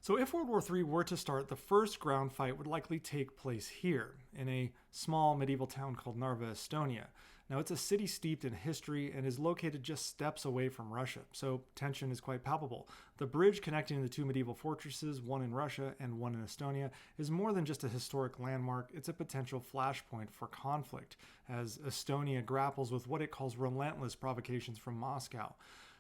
So if World War III were to start, the first ground fight would likely take place here, in a small medieval town called Narva, Estonia. Now, it's a city steeped in history and is located just steps away from Russia, so tension is quite palpable. The bridge connecting the two medieval fortresses, one in Russia and one in Estonia, is more than just a historic landmark, it's a potential flashpoint for conflict, as Estonia grapples with what it calls relentless provocations from Moscow.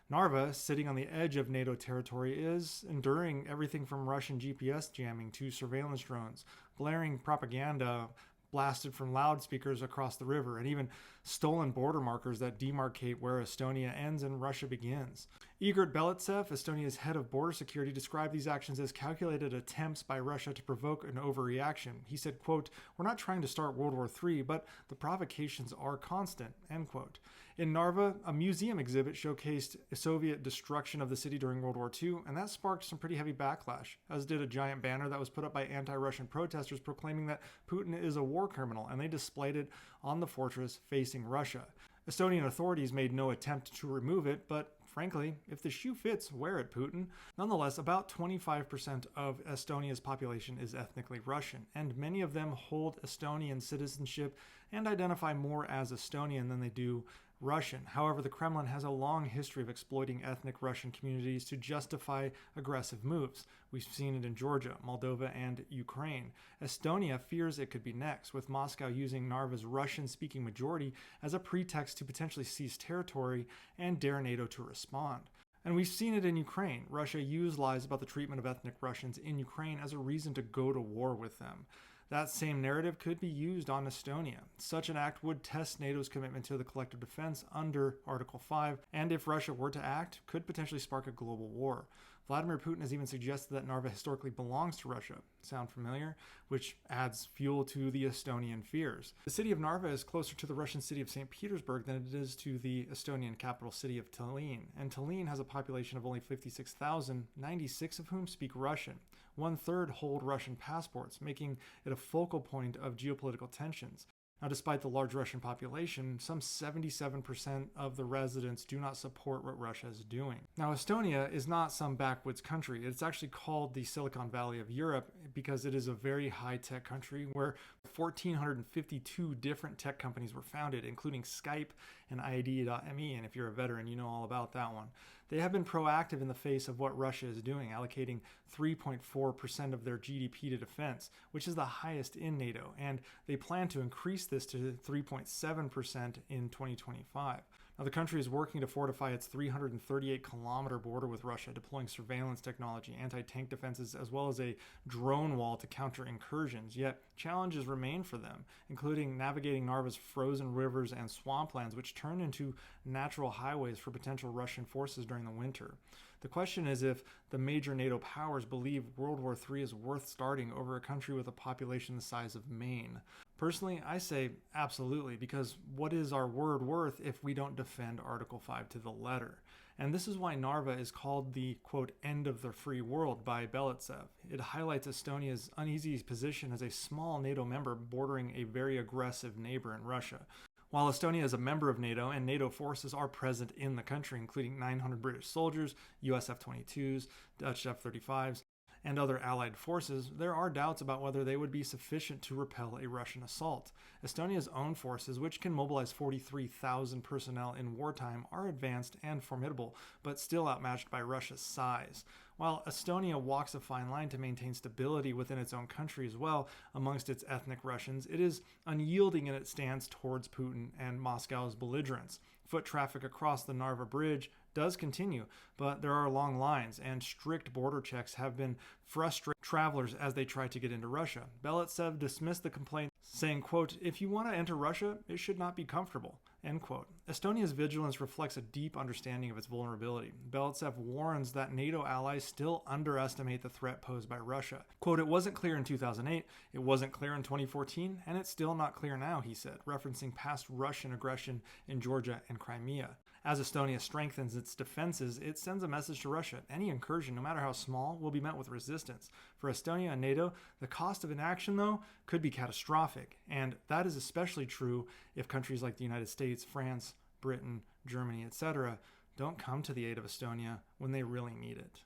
Narva, sitting on the edge of NATO territory, is enduring everything from Russian GPS jamming to surveillance drones, blaring propaganda blasted from loudspeakers across the river, and even stolen border markers that demarcate where Estonia ends and Russia begins. Igor Belitsev, Estonia's head of border security, described these actions as calculated attempts by Russia to provoke an overreaction. He said, quote, "We're not trying to start World War III, but the provocations are constant," end quote. In Narva, a museum exhibit showcased Soviet destruction of the city during World War II, and that sparked some pretty heavy backlash, as did a giant banner that was put up by anti-Russian protesters proclaiming that Putin is a war criminal, and they displayed it on the fortress facing Russia. Estonian authorities made no attempt to remove it, but frankly, if the shoe fits, wear it, Putin. Nonetheless, about 25% of Estonia's population is ethnically Russian, and many of them hold Estonian citizenship and identify more as Estonian than they do Russian. However, the Kremlin has a long history of exploiting ethnic Russian communities to justify aggressive moves. We've seen it in Georgia, Moldova, and Ukraine. Estonia fears it could be next, with Moscow using Narva's Russian-speaking majority as a pretext to potentially seize territory and dare NATO to respond. And we've seen it in Ukraine. Russia used lies about the treatment of ethnic Russians in Ukraine as a reason to go to war with them. That same narrative could be used on Estonia. Such an act would test NATO's commitment to the collective defense under Article 5, and if Russia were to act, could potentially spark a global war. Vladimir Putin has even suggested that Narva historically belongs to Russia. Sound familiar? Which adds fuel to the Estonian fears. The city of Narva is closer to the Russian city of St. Petersburg than it is to the Estonian capital city of Tallinn, and Tallinn has a population of only 56,000, 96 of whom speak Russian. 1/3 hold Russian passports, making it a focal point of geopolitical tensions. Now, despite the large Russian population, some 77% of the residents do not support what Russia is doing. Now, Estonia is not some backwoods country. It's actually called the Silicon Valley of Europe because it is a very high-tech country where 1,452 different tech companies were founded, including Skype and ID.me, and if you're a veteran, you know all about that one. They have been proactive in the face of what Russia is doing, allocating 3.4% of their GDP to defense, which is the highest in NATO, and they plan to increase this to 3.7% in 2025. Now, the country is working to fortify its 338-kilometer border with Russia, deploying surveillance technology, anti-tank defenses, as well as a drone wall to counter incursions. Yet, challenges remain for them, including navigating Narva's frozen rivers and swamplands, which turn into natural highways for potential Russian forces during the winter. The question is if the major NATO powers believe World War III is worth starting over a country with a population the size of Maine. Personally, I say absolutely, because what is our word worth if we don't defend Article 5 to the letter? And this is why Narva is called the, quote, end of the free world by Belitsev. It highlights Estonia's uneasy position as a small NATO member bordering a very aggressive neighbor in Russia. While Estonia is a member of NATO and NATO forces are present in the country, including 900 British soldiers, US F-22s, Dutch F-35s, and other allied forces, there are doubts about whether they would be sufficient to repel a Russian assault. Estonia's own forces, which can mobilize 43,000 personnel in wartime, are advanced and formidable, but still outmatched by Russia's size. While Estonia walks a fine line to maintain stability within its own country as well amongst its ethnic Russians, it is unyielding in its stance towards Putin and Moscow's belligerence. Foot traffic across the Narva Bridge does continue, but there are long lines and strict border checks have been frustrating travelers as they try to get into Russia. Belitsev dismissed the complaint, saying, quote, "If you want to enter Russia, it should not be comfortable," end quote. Estonia's vigilance reflects a deep understanding of its vulnerability. Belitsev warns that NATO allies still underestimate the threat posed by Russia. Quote, "It wasn't clear in 2008, it wasn't clear in 2014, and it's still not clear now," he said, referencing past Russian aggression in Georgia and Crimea. As Estonia strengthens its defenses, it sends a message to Russia. Any incursion, no matter how small, will be met with resistance. For Estonia and NATO, the cost of inaction, though, could be catastrophic. And that is especially true if countries like the United States, France, Britain, Germany, etc. don't come to the aid of Estonia when they really need it.